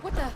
What the?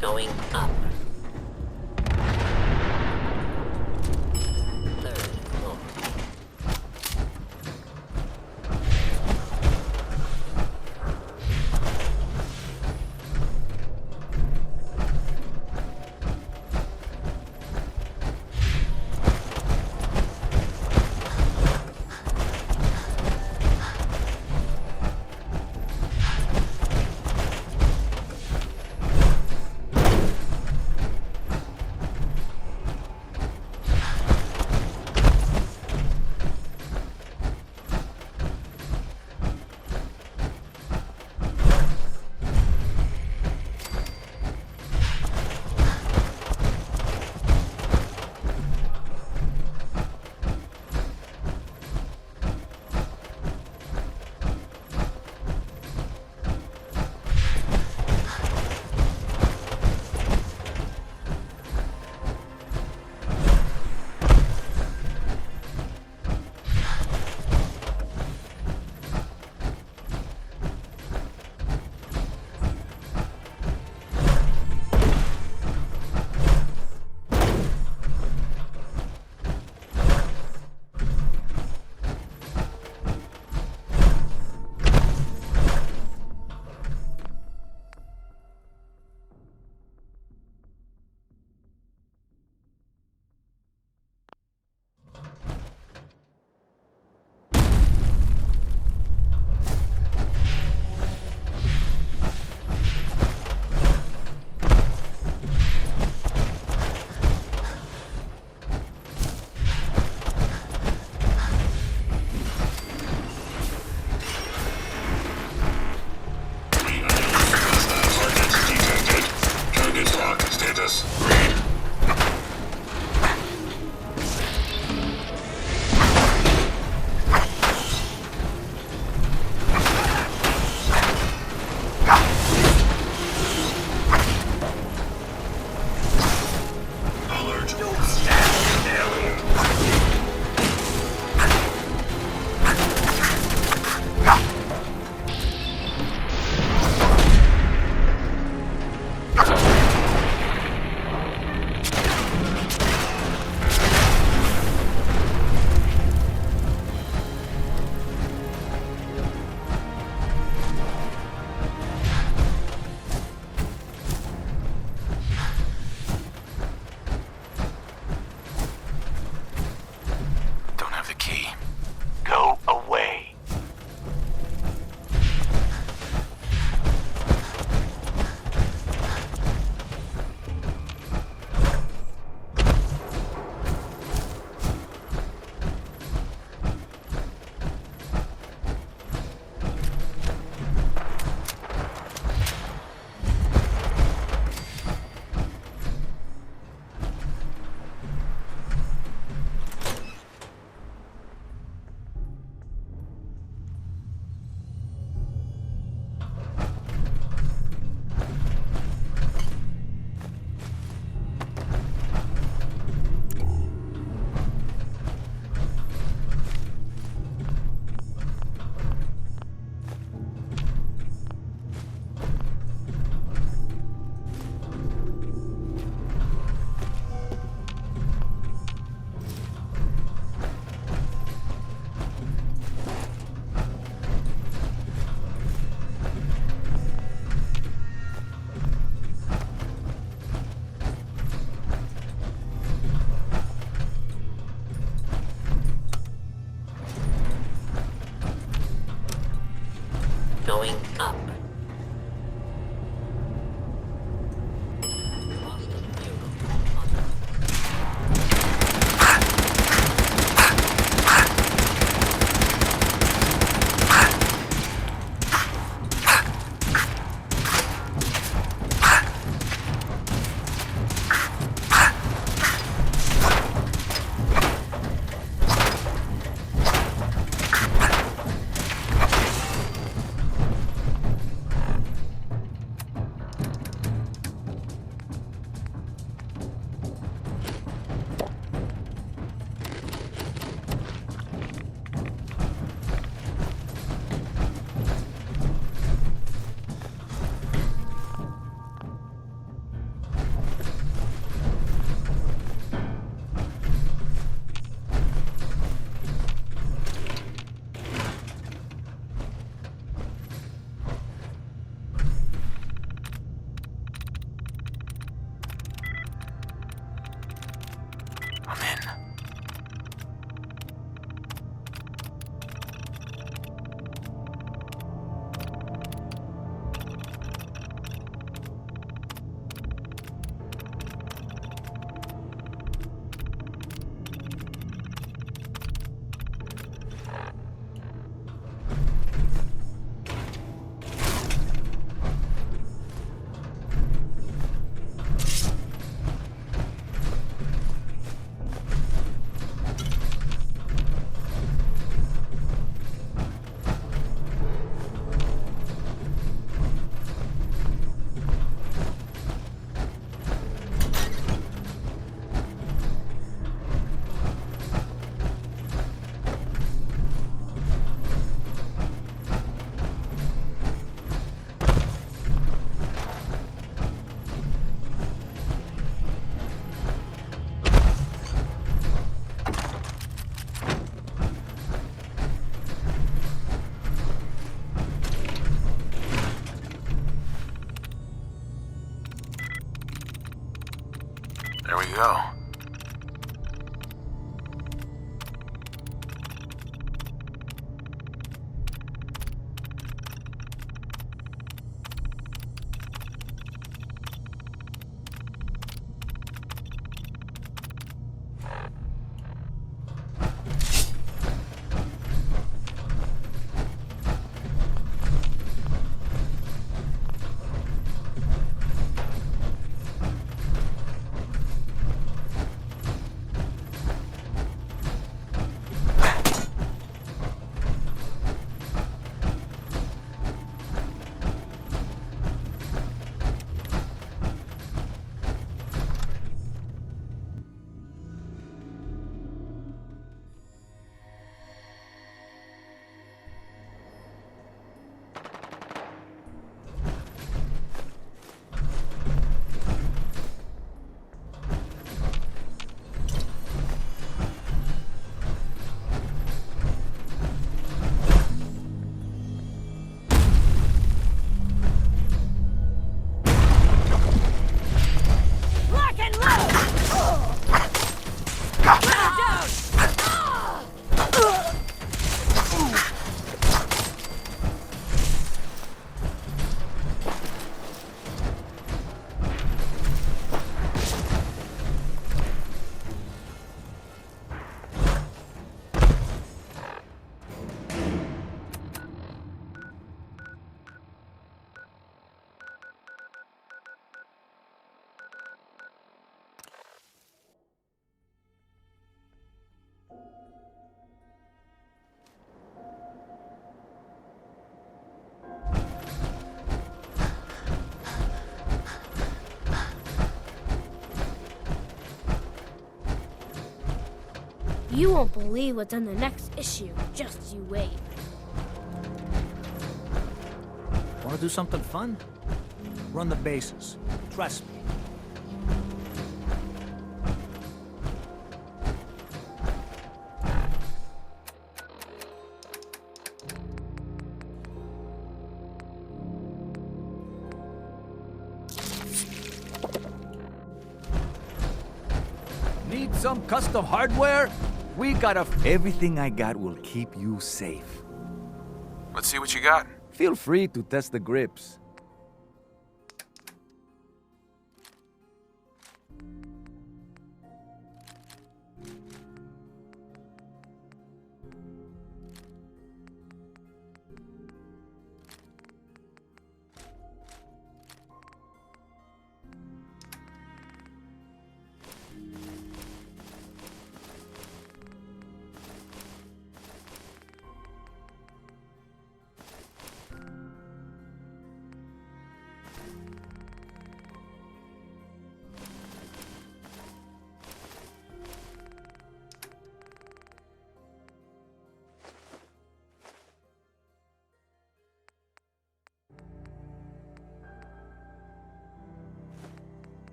Going up. Third floor. There we go. You won't believe what's in the next issue. Just you wait. Want to do something fun? Run the bases. Trust me. Need some custom hardware? We got everything I got will keep you safe. Let's see what you got. Feel free to test the grips.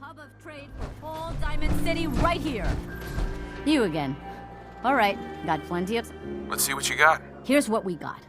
Hub of trade for all Diamond City right here. You again. All right, got plenty of... Let's see what you got. Here's what we got.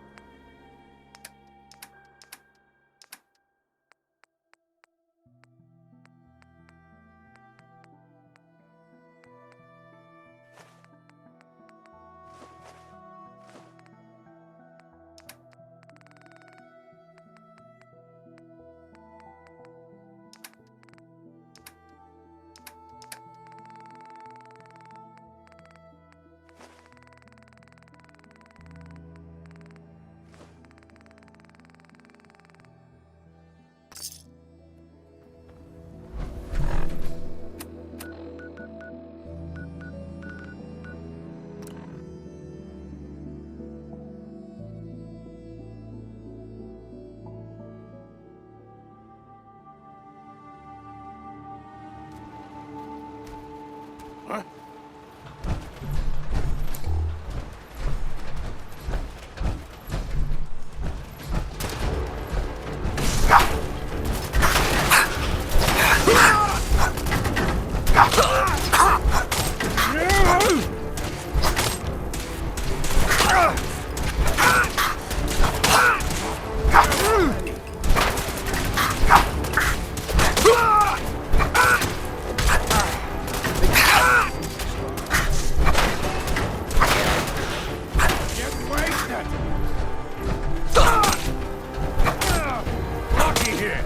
Lucky here.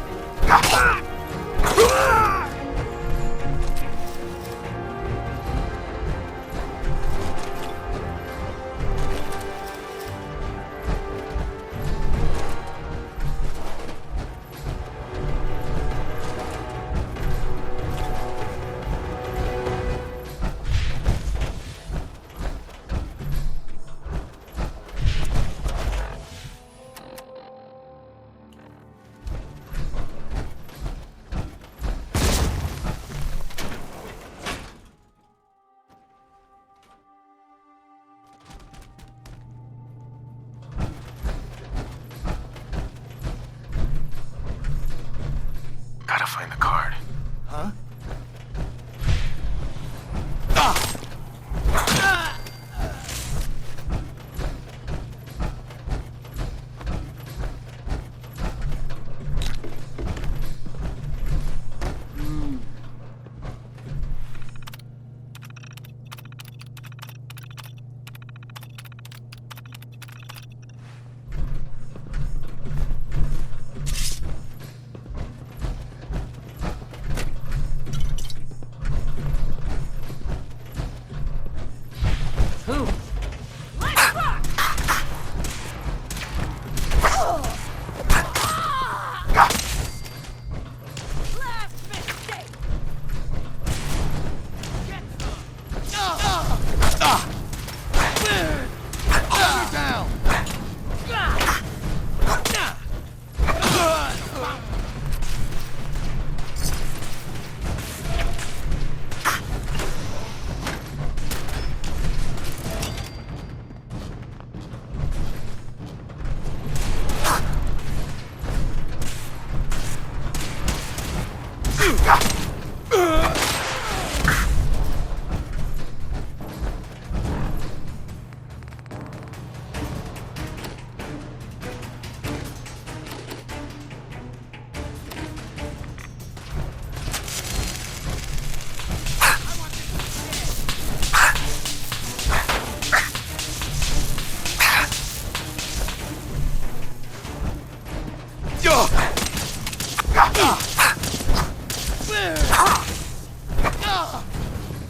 Gotta find the card. Huh?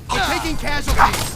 I'm taking casualties.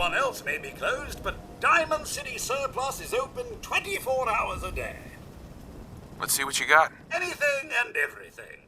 Everyone else may be closed, but Diamond City Surplus is open 24 hours a day. Let's see what you got. Anything and everything.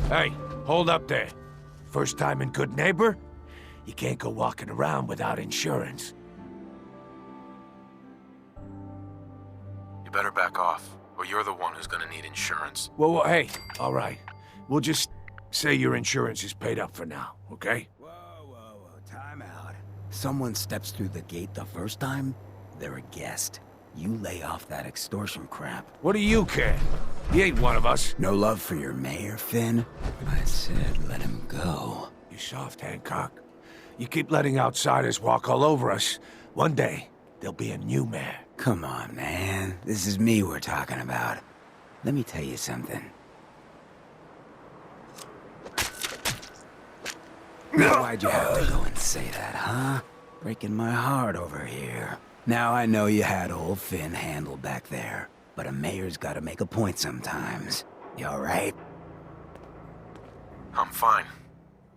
Hey, hold up there. First time in Good Neighbor? You can't go walking around without insurance. You better back off, or you're the one who's gonna need insurance. Well, hey, all right. We'll just say your insurance is paid up for now, okay? Whoa, time out. Someone steps through the gate the first time, they're a guest. You lay off that extortion crap. What do you care? He ain't one of us. No love for your mayor, Finn? I said let him go. You soft, Hancock. You keep letting outsiders walk all over us. One day, there'll be a new mayor. Come on, man. This is me we're talking about. Let me tell you something. Why'd you have to go and say that, huh? Breaking my heart over here. Now I know you had old Finn handled back there, but a mayor's gotta make a point sometimes. You alright? I'm fine.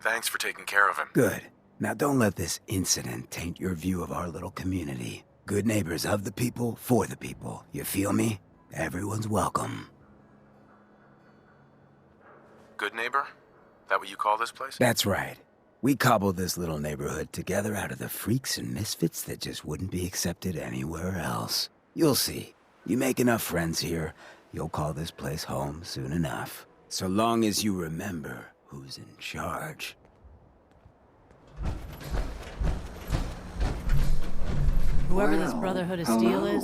Thanks for taking care of him. Good. Now don't let this incident taint your view of our little community. Good neighbors of the people, for the people. You feel me? Everyone's welcome. Good neighbor? That what you call this place? That's right. We cobbled this little neighborhood together out of the freaks and misfits that just wouldn't be accepted anywhere else. You'll see. You make enough friends here, you'll call this place home soon enough. So long as you remember who's in charge. Whoever this Brotherhood of Steel is,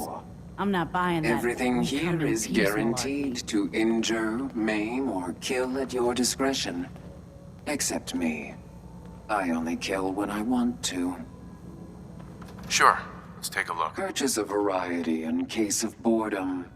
I'm not buying that. Everything here coming is peaceful guaranteed to injure, maim, or kill at your discretion. Except me. I only kill when I want to. Sure. Let's take a look. Purchase a variety in case of boredom.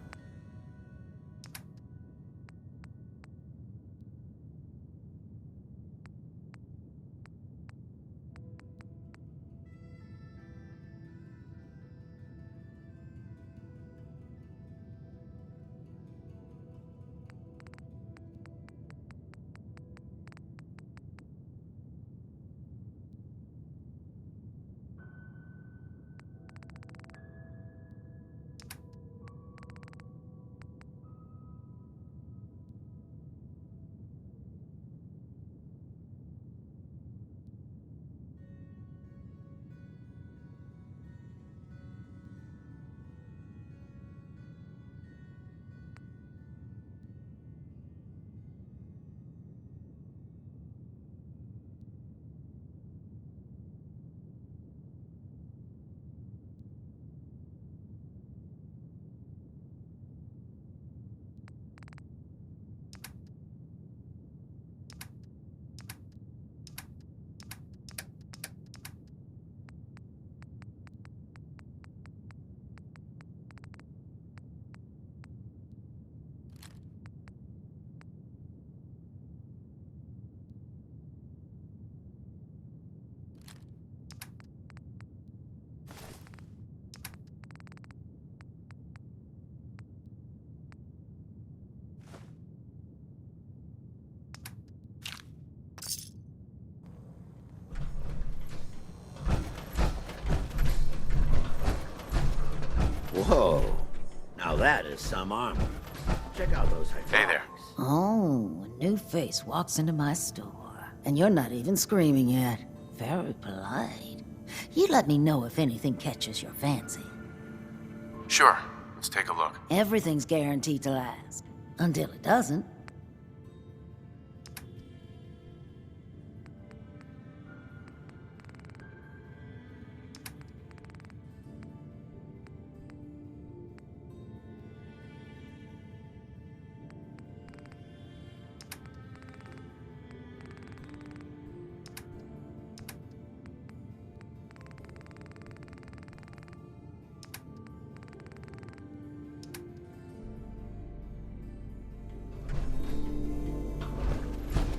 Whoa. Now that is some armor. Check out those hydraulics. Hey there. Oh, a new face walks into my store. And you're not even screaming yet. Very polite. You let me know if anything catches your fancy. Sure. Let's take a look. Everything's guaranteed to last. Until it doesn't.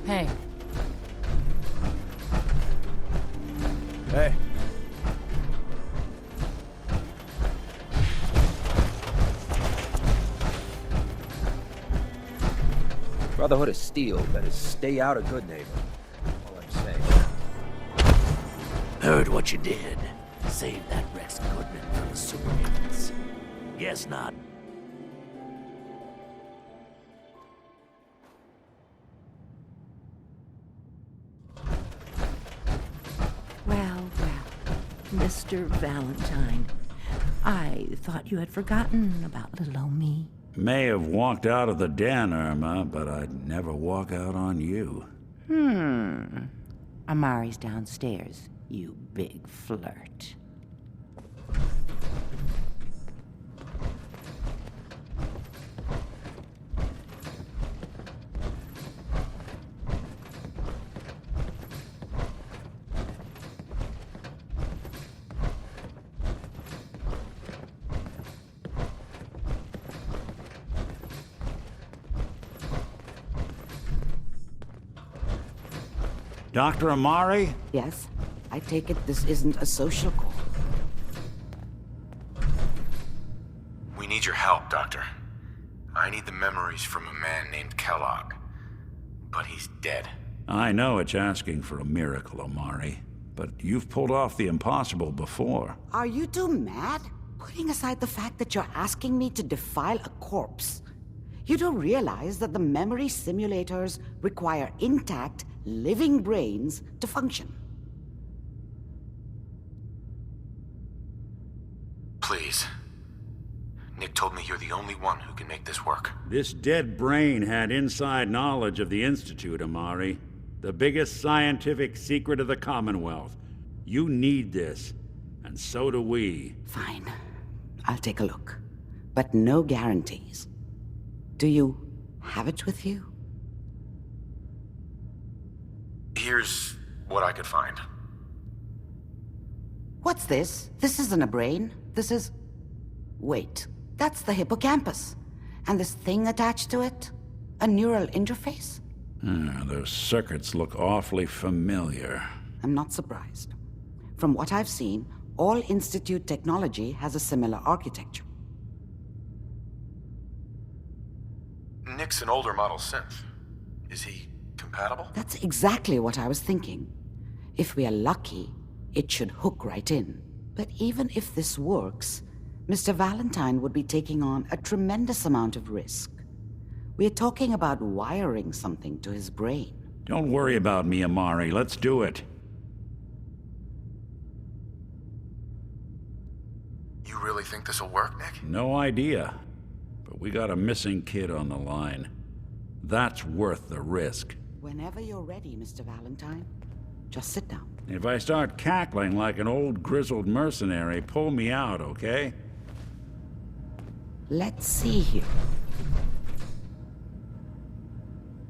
Hey, Hey. Brotherhood of Steel better stay out of Good Neighbor. All I'm saying. Heard what you did. Save that Rex Goodman from the super mutants. Guess not. Well, Mr. Valentine, I thought you had forgotten about little old me. May have walked out of the den, Irma, but I'd never walk out on you. Amari's downstairs, you big flirt. Dr. Amari? Yes? I take it this isn't a social call. We need your help, Doctor. I need the memories from a man named Kellogg. But he's dead. I know it's asking for a miracle, Amari. But you've pulled off the impossible before. Are you two mad? Putting aside the fact that you're asking me to defile a corpse, you don't realize that the memory simulators require intact, living brains to function. Please. Nick told me you're the only one who can make this work. This dead brain had inside knowledge of the Institute, Amari. The biggest scientific secret of the Commonwealth. You need this, and so do we. Fine. I'll take a look. But no guarantees. Do you have it with you? Here's what I could find. What's this? This isn't a brain. This is... Wait. That's the hippocampus. And this thing attached to it? A neural interface? Those circuits look awfully familiar. I'm not surprised. From what I've seen, all Institute technology has a similar architecture. Nick's an older model synth. Is he compatible? That's exactly what I was thinking. If we are lucky, it should hook right in. But even if this works, Mr. Valentine would be taking on a tremendous amount of risk. We're talking about wiring something to his brain. Don't worry about me, Amari. Let's do it. You really think this'll work, Nick? No idea. But we got a missing kid on the line. That's worth the risk. Whenever you're ready, Mr. Valentine, just sit down. If I start cackling like an old grizzled mercenary, pull me out, okay? Let's see here.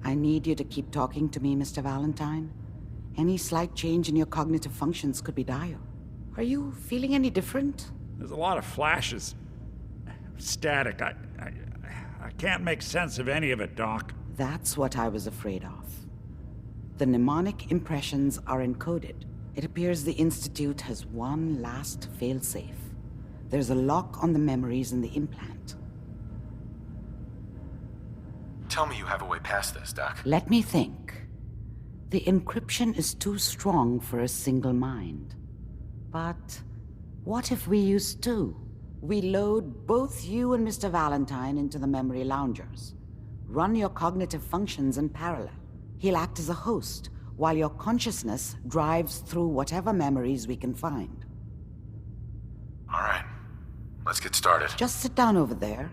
I need you to keep talking to me, Mr. Valentine. Any slight change in your cognitive functions could be dire. Are you feeling any different? There's a lot of flashes. Static. I can't make sense of any of it, Doc. That's what I was afraid of. The mnemonic impressions are encoded. It appears the Institute has one last failsafe. There's a lock on the memories in the implant. Tell me you have a way past this, Doc. Let me think. The encryption is too strong for a single mind. But what if we use two? We load both you and Mr. Valentine into the memory loungers. Run your cognitive functions in parallel. He'll act as a host, while your consciousness drives through whatever memories we can find. All right. Let's get started. Just sit down over there,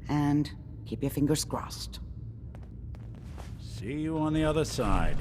and keep your fingers crossed. See you on the other side.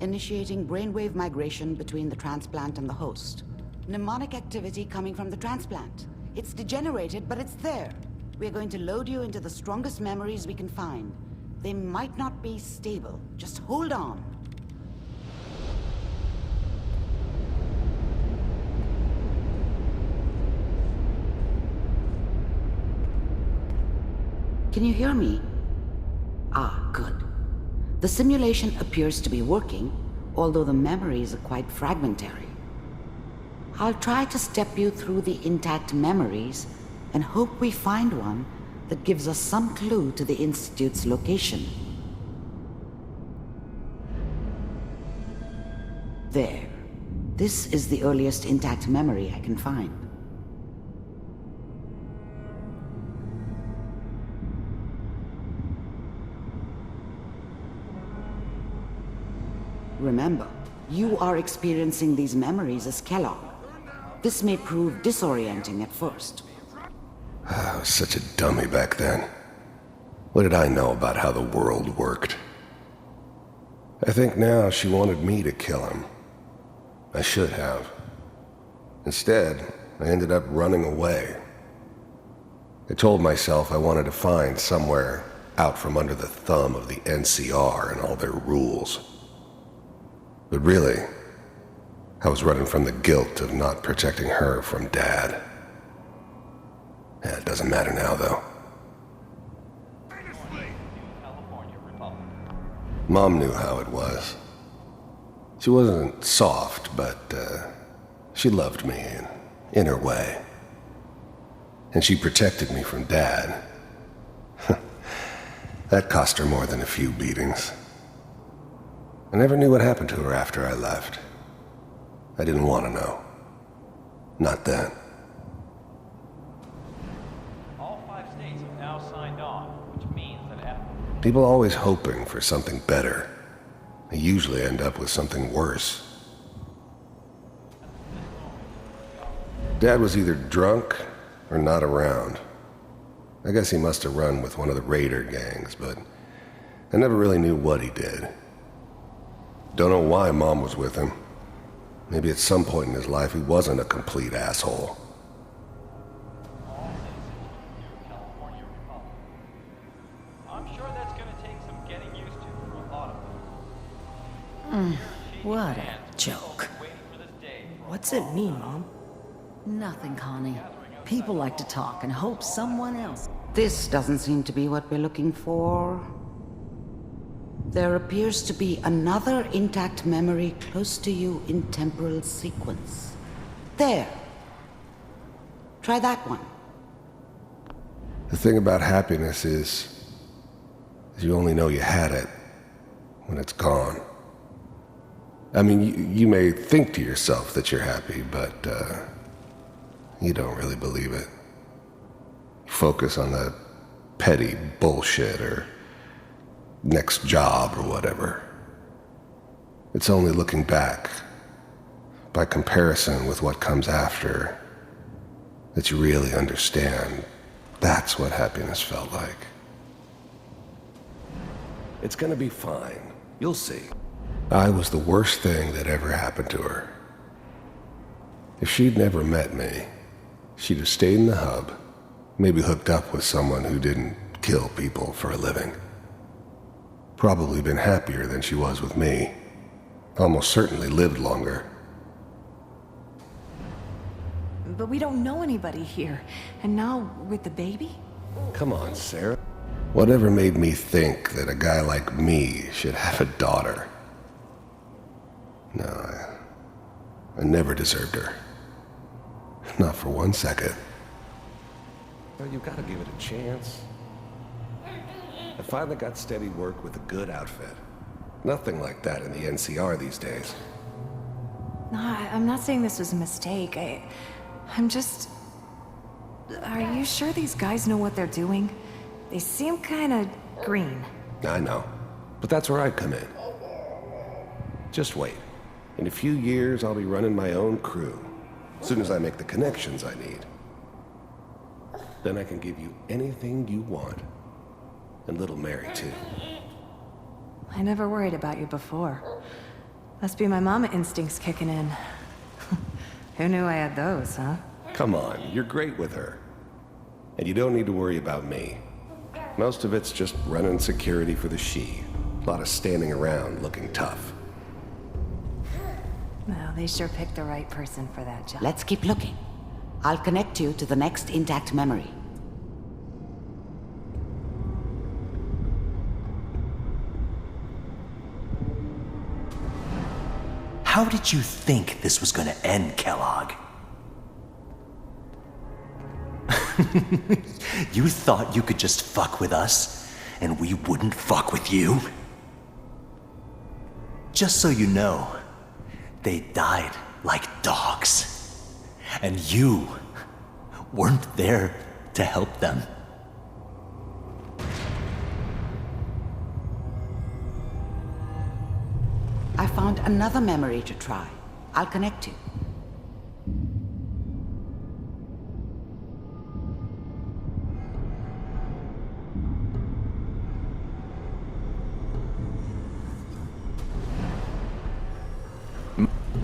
Initiating brainwave migration between the transplant and the host. Mnemonic activity coming from the transplant. It's degenerated, but it's there. We're going to load you into the strongest memories we can find. They might not be stable. Just hold on. Can you hear me? Ah, good. The simulation appears to be working, although the memories are quite fragmentary. I'll try to step you through the intact memories and hope we find one that gives us some clue to the Institute's location. There. This is the earliest intact memory I can find. Remember, you are experiencing these memories as Kellogg. This may prove disorienting at first. I was such a dummy back then. What did I know about how the world worked? I think now she wanted me to kill him. I should have. Instead, I ended up running away. I told myself I wanted to find somewhere out from under the thumb of the NCR and all their rules. But really, I was running from the guilt of not protecting her from Dad. Yeah, it doesn't matter now, though. Mom knew how it was. She wasn't soft, but she loved me in her way. And she protected me from Dad. That cost her more than a few beatings. I never knew what happened to her after I left. I didn't want to know. Not then. All 5 states have now signed on, which means that People always hoping for something better. They usually end up with something worse. Dad was either drunk or not around. I guess he must have run with one of the raider gangs, but I never really knew what he did. Don't know why Mom was with him. Maybe at some point in his life he wasn't a complete asshole. I'm sure that's going to take some getting used to for a lot of them. What a joke. What's it mean, Mom? Nothing, Connie. People like to talk and hope someone else. This doesn't seem to be what we're looking for. There appears to be another intact memory close to you in temporal sequence. There. Try that one. The thing about happiness is you only know you had it when it's gone. I mean, you may think to yourself that you're happy, but you don't really believe it. You focus on that petty bullshit or next job or whatever. It's only looking back, by comparison with what comes after, that you really understand that's what happiness felt like. It's gonna be fine. You'll see. I was the worst thing that ever happened to her. If she'd never met me, she'd have stayed in the hub, maybe hooked up with someone who didn't kill people for a living. Probably been happier than she was with me. Almost certainly lived longer. But we don't know anybody here. And now, with the baby? Come on, Sarah. Whatever made me think that a guy like me should have a daughter? No, I never deserved her. Not for 1 second. Well, you gotta give it a chance. I finally got steady work with a good outfit. Nothing like that in the NCR these days. No, I'm not saying this was a mistake. I'm just... Are you sure these guys know what they're doing? They seem kinda green. I know, but that's where I come in. Just wait. In a few years, I'll be running my own crew. As soon as I make the connections I need. Then I can give you anything you want. And little Mary, too. I never worried about you before. Must be my mama instincts kicking in. Who knew I had those, huh? Come on, you're great with her. And you don't need to worry about me. Most of it's just running security for the she. A lot of standing around looking tough. Well, they sure picked the right person for that job. Let's keep looking. I'll connect you to the next intact memory. How did you think this was gonna end, Kellogg? You thought you could just fuck with us, and we wouldn't fuck with you? Just so you know, they died like dogs. And you weren't there to help them. I found another memory to try. I'll connect you.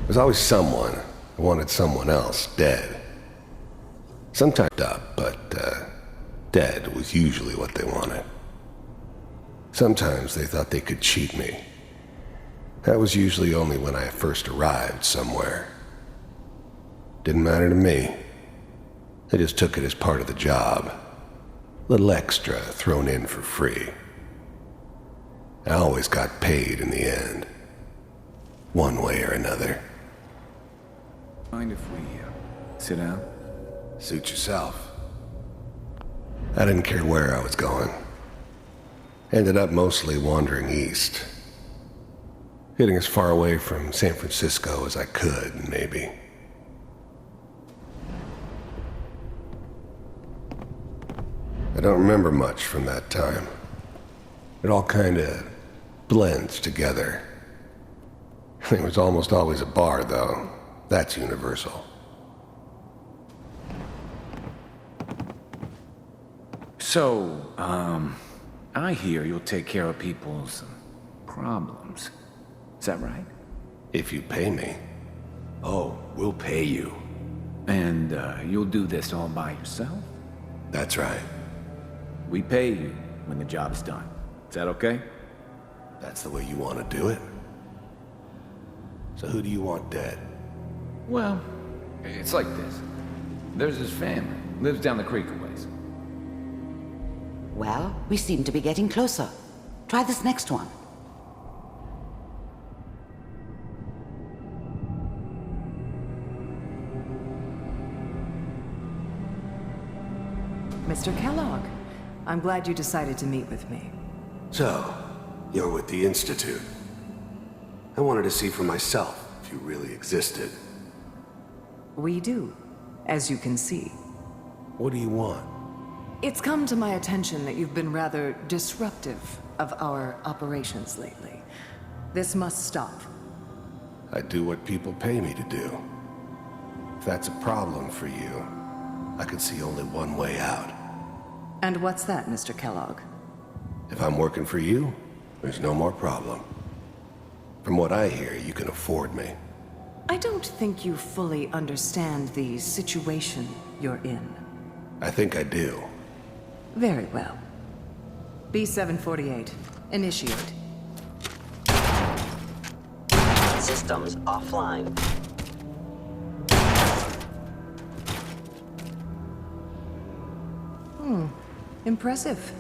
There's always someone who wanted someone else dead. Sometimes up, but Dead was usually what they wanted. Sometimes they thought they could cheat me. That was usually only when I first arrived somewhere. Didn't matter to me. I just took it as part of the job. Little extra thrown in for free. I always got paid in the end. One way or another. Mind if we sit down? Suit yourself. I didn't care where I was going. Ended up mostly wandering east. Getting as far away from San Francisco as I could, maybe. I don't remember much from that time. It all kinda blends together. There was almost always a bar, though. That's universal. So, I hear you'll take care of people's problems. Is that right? If you pay me. Oh, we'll pay you. And, you'll do this all by yourself? That's right. We pay you when the job's done. Is that okay? That's the way you want to do it? So who do you want dead? Well, it's like this. There's his family. Lives down the creek a ways. Well, we seem to be getting closer. Try this next one. Mr. Kellogg, I'm glad you decided to meet with me. So, you're with the Institute. I wanted to see for myself if you really existed. We do, as you can see. What do you want? It's come to my attention that you've been rather disruptive of our operations lately. This must stop. I do what people pay me to do. If that's a problem for you, I could see only one way out. And what's that, Mr. Kellogg? If I'm working for you, there's no more problem. From what I hear, you can afford me. I don't think you fully understand the situation you're in. I think I do. Very well. B-748, initiate. Systems offline. Impressive.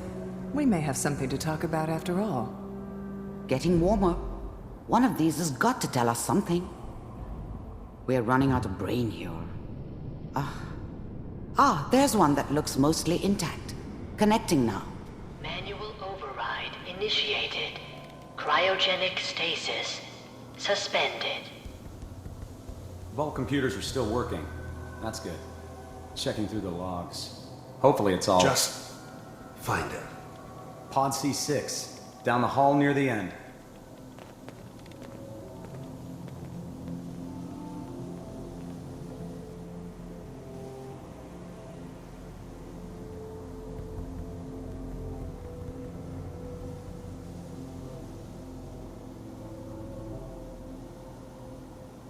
We may have something to talk about after all. Getting warmer. One of these has got to tell us something. We're running out of brain here. There's one that looks mostly intact. Connecting now. Manual override initiated. Cryogenic stasis suspended. Vault computers are still working. That's good. Checking through the logs. Hopefully it's all... Just find him. Pod C6. Down the hall near the end.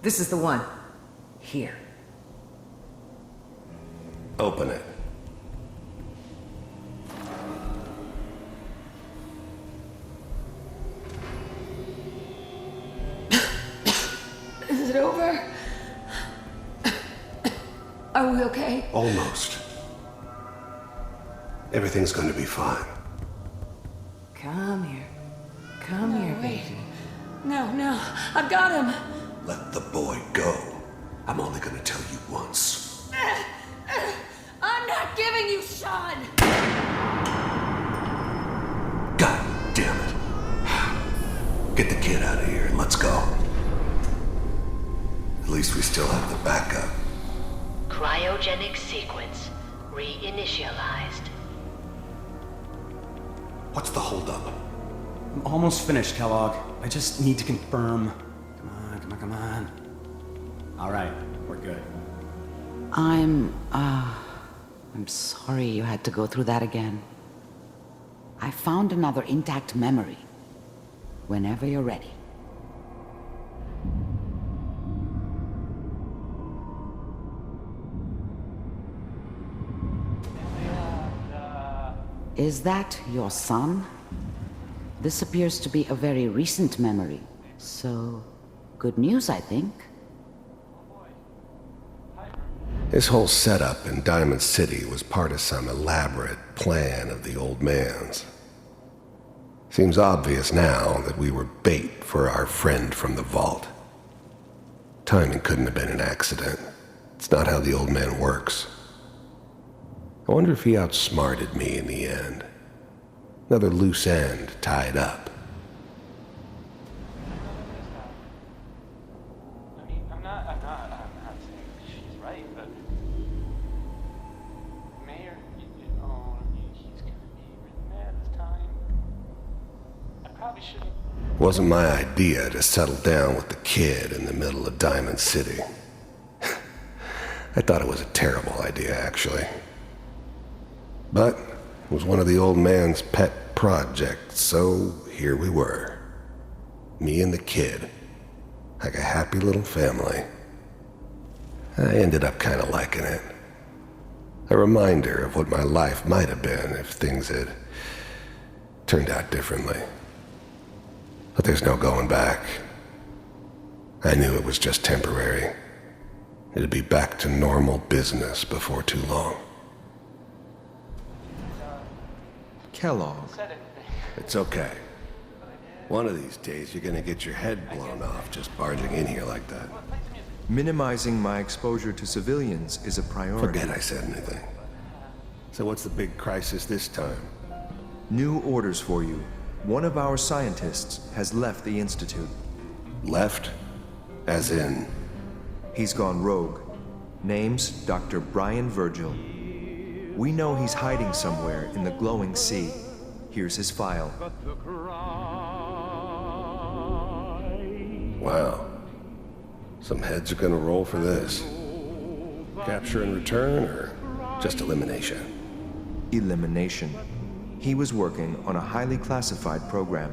This is the one. Here. Open it. Is it over? Are we okay? Almost. Everything's going to be fine. Come here. Come here, baby. No, I've got him. Let the boy go. I'm only going to tell you once. I'm not giving you Sean! God damn it. Get the kid out of here and let's go. At least we still have the backup. Cryogenic sequence reinitialized. What's the holdup? I'm almost finished, Kellogg. I just need to confirm. Come on. All right, we're good. I'm sorry you had to go through that again. I found another intact memory. Whenever you're ready. Is that your son? This appears to be a very recent memory. So, good news, I think. This whole setup in Diamond City was part of some elaborate plan of the old man's. Seems obvious now that we were bait for our friend from the vault. Timing couldn't have been an accident. It's not how the old man works. I wonder if he outsmarted me in the end. Another loose end tied up. I mean, I'm not saying she's right, but Mayor, he's gonna be really mad this time. I probably shouldn't. Wasn't my idea to settle down with the kid in the middle of Diamond City. I thought it was a terrible idea, actually. But it was one of the old man's pet projects, so here we were. Me and the kid. Like a happy little family. I ended up kind of liking it. A reminder of what my life might have been if things had turned out differently. But there's no going back. I knew it was just temporary. It'd be back to normal business before too long. Kellogg. It's okay. One of these days you're gonna get your head blown off just barging in here like that. Minimizing my exposure to civilians is a priority. Forget I said anything. So what's the big crisis this time? New orders for you. One of our scientists has left the Institute. Left? As in? He's gone rogue. Name's Dr. Brian Virgil. We know he's hiding somewhere in the glowing sea. Here's his file. Wow. Some heads are gonna roll for this. Capture and return, or just elimination? Elimination. He was working on a highly classified program.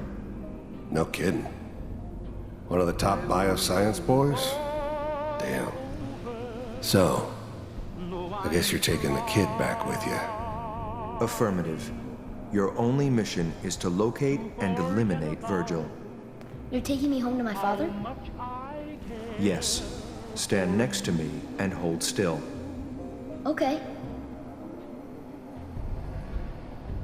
No kidding. One of the top bioscience boys? Damn. So, I guess you're taking the kid back with you. Affirmative. Your only mission is to locate and eliminate Virgil. You're taking me home to my father? Yes. Stand next to me and hold still. Okay.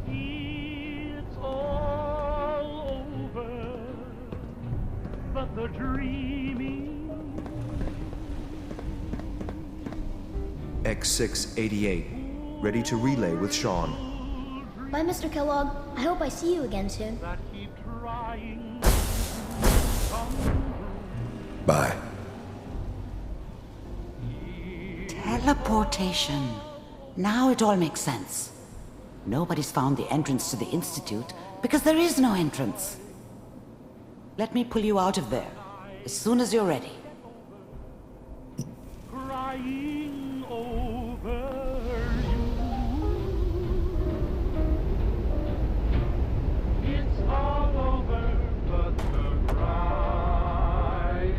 It's all over, but the dreaming. X688, ready to relay with Sean. Bye, Mr. Kellogg. I hope I see you again soon. Bye. Teleportation. Now it all makes sense. Nobody's found the entrance to the Institute because there is no entrance. Let me pull you out of there as soon as you're ready. Crying over you. It's all over but the crying,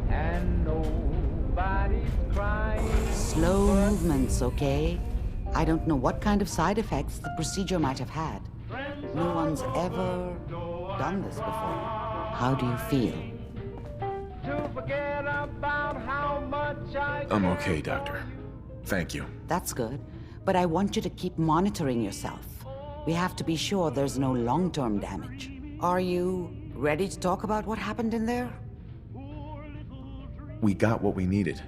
and nobody's crying. Slow movements, okay? I don't know what kind of side effects the procedure might have had. No one's ever done this before. How do you feel? I'm okay, Doctor. Thank you. That's good. But I want you to keep monitoring yourself. We have to be sure there's no long-term damage. Are you ready to talk about what happened in there? We got what we needed.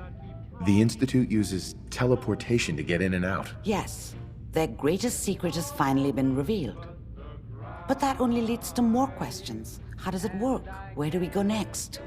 The Institute uses teleportation to get in and out. Yes. Their greatest secret has finally been revealed. But that only leads to more questions. How does it work? Where do we go next?